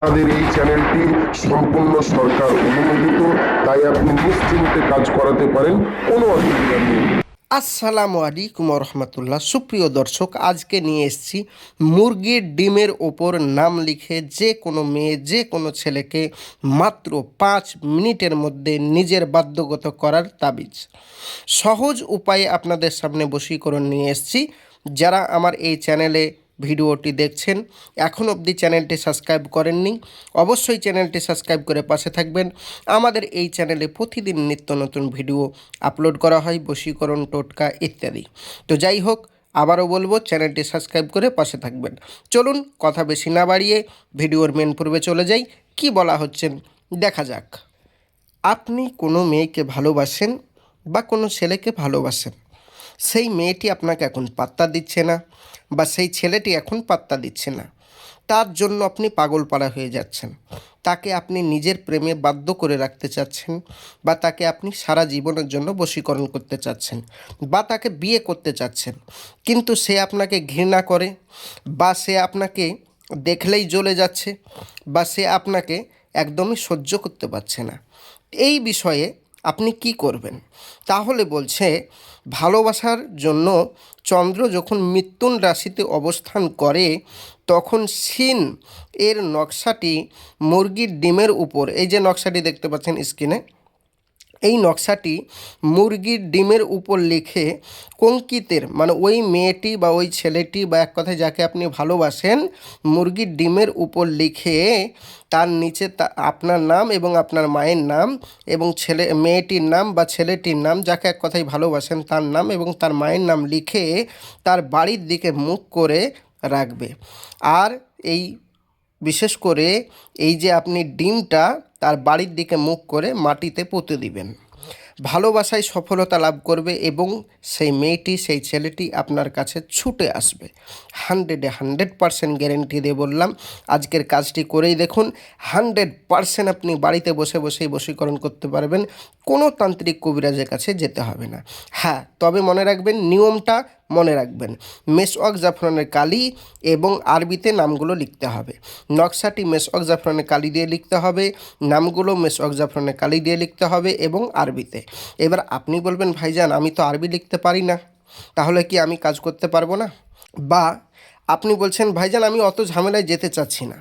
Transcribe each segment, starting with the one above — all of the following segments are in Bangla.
আমাদের এই চ্যানেলটি সম্পূর্ণ সরকার অনুমোদিত, তাই আপনি নিশ্চিন্তে কাজ করাতে পারেন, কোনো অসুবিধা নেই। আসসালামু আলাইকুম রহমতুল্লাহ। সুপ্রিয় দর্শক, আজকে নিয়ে এসেছি মুরগির ডিমের ওপর নাম লিখে যে কোনো মেয়ে যে কোনো ছেলেকে মাত্র 5 মিনিটের মধ্যে নিজের বাধ্যগত করার তাবিজ। সহজ উপায়ে আপনাদের সামনে বশীকরণ নিয়ে এসেছি। যারা আমার এই চ্যানেলে ভিডিওটি দেখছেন, এখন অবধি চ্যানেলটি সাবস্ক্রাইব করেননি, অবশ্যই চ্যানেলটি সাবস্ক্রাইব করে পাশে থাকবেন। আমাদের এই চ্যানেলে প্রতিদিন নিত্য নতুন ভিডিও আপলোড করা হয়, বশীকরণ, টোটকা ইত্যাদি। তো যাই হোক, আবারও বলবো, চ্যানেলটি সাবস্ক্রাইব করে পাশে থাকবেন। চলুন কথা বেশি না বাড়িয়ে ভিডিওর মেন পর্বে চলে যাই। কি বলা হচ্ছেন দেখা যাক। আপনি কোনো মেয়েকে ভালোবাসেন বা কোনো ছেলেকে ভালোবাসেন, সেই মেয়েটি আপনাকে এখন পাত্তা দিচ্ছে না বা সেই ছেলেটি এখন পাত্তা দিচ্ছে না, তার জন্য আপনি পাগলপাড়া হয়ে যাচ্ছেন। তাকে আপনি নিজের প্রেমে বাধ্য করে রাখতে চাচ্ছেন, বা তাকে আপনি সারা জীবনের জন্য বশীকরণ করতে চাচ্ছেন, বা তাকে বিয়ে করতে চাচ্ছেন, কিন্তু সে আপনাকে ঘৃণা করে, বা সে আপনাকে দেখলেই জ্বলে যাচ্ছে, বা সে আপনাকে একদমই সহ্য করতে পারছে না। এই বিষয়ে আপনি কি করবেন? তাহলে বলছে, ভালোবাসার জন্য চন্দ্র যখন মিথুন রাশিতে অবস্থান করে, তখন সিন এর নকশাটি মুরগির ডিমের উপর, এই যে নকশাটি দেখতে পাচ্ছেন স্ক্রিনে, এই নকশাটি মুরগির ডিমের উপর লিখে কঙ্কিতের, মানে ওই মেয়েটি বা ওই ছেলেটি বা এক কথায় যাকে আপনি ভালোবাসেন, মুরগির ডিমের উপর লিখে তার নিচে আপনার নাম এবং আপনার মায়ের নাম এবং মেয়েটির নাম বা ছেলেটির নাম, যাকে এক কথায় ভালোবাসেন তার নাম এবং তার মায়ের নাম লিখে তার বাড়ির দিকে মুখ করে রাখবে। আর এই বিশেষ করে এই যে আপনি ডিমটা তার বাড়ির দিকে মুখ করে মাটিতে পুঁতে দিবেন। ভালোবাসায় সফলতা লাভ করবে এবং সেই মেয়েটি সেই ছেলেটি আপনার কাছে ছুটে আসবে। 100% গ্যারেন্টি দিয়ে বললাম, আজকের কাজটি করেই দেখুন, 100% আপনি বাড়িতে বসে বসেই বশীকরণ করতে পারবেন, কোনো তান্ত্রিক কবিরাজের কাছে যেতে হবে না। হ্যাঁ, তবে মনে রাখবেন, নিয়মটা মনে রাখবেন, মেসওয়াক জাফরানের কালি এবং আরবিতে নামগুলো লিখতে হবে। নকশাটি মেসওয়াক জাফরানের কালি দিয়ে লিখতে হবে, নামগুলো মেসওয়াক জাফরানের কালি দিয়ে লিখতে হবে এবং আরবিতে। এবার আপনি বলবেন, ভাইজান আমি তো আরবি লিখতে পারি না, তাহলে কি আমি কাজ করতে পারবো না? বা আপনি বলছেন, ভাইজান আমি অত ঝামেলায় যেতে চাচ্ছি না,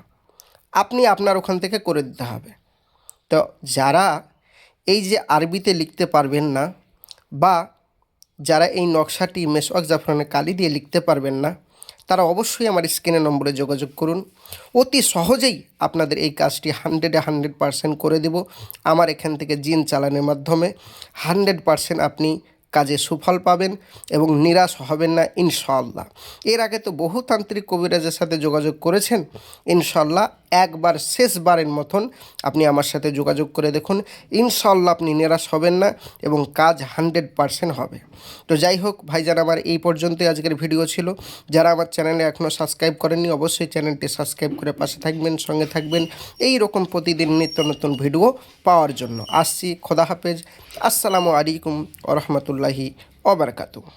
আপনি আপনার ওখান থেকে করে দিতে হবে। তো যারা এই যে আরবিতে লিখতে পারবেন না, বা যারা এই নকশাটি মেসওয়াক জাফরানের কালি দিয়ে লিখতে পারবেন না, তারা অবশ্যই আমার স্ক্রিনের নম্বরে যোগাযোগ করুন। অতি সহজেই আপনাদের এই কাজটি 100% করে দেব আমার এখান থেকে জিন চালানোর মাধ্যমে। 100% আপনি কাজে সুফল পাবেন এবং নিরাশ হবেন না ইনশাআল্লাহ। এর আগে তো বহু তান্ত্রিক কবিরাজের সাথে যোগাযোগ করেছেন, ইনশাআল্লাহ একবার শেষবারের মতন আপনি আমার সাথে যোগাযোগ করে দেখুন, ইনশাআল্লাহ আপনি নিরাশ হবেন না এবং কাজ 100% হবে। তো যাই হোক ভাইজান, আমার এই পর্যন্তই আজকের ভিডিও ছিল। যারা আমার চ্যানেলে এখনও সাবস্ক্রাইব করেননি, অবশ্যই চ্যানেলটি সাবস্ক্রাইব করে পাশে থাকবেন, সঙ্গে থাকবেন এই রকম প্রতিদিন নিত্য নতুন ভিডিও পাওয়ার জন্য। আসছি, খোদা হাফেজ, আসসালামু আলাইকুম ওয়া রাহমাতুল্লাহি ওয়া বারাকাতুহু।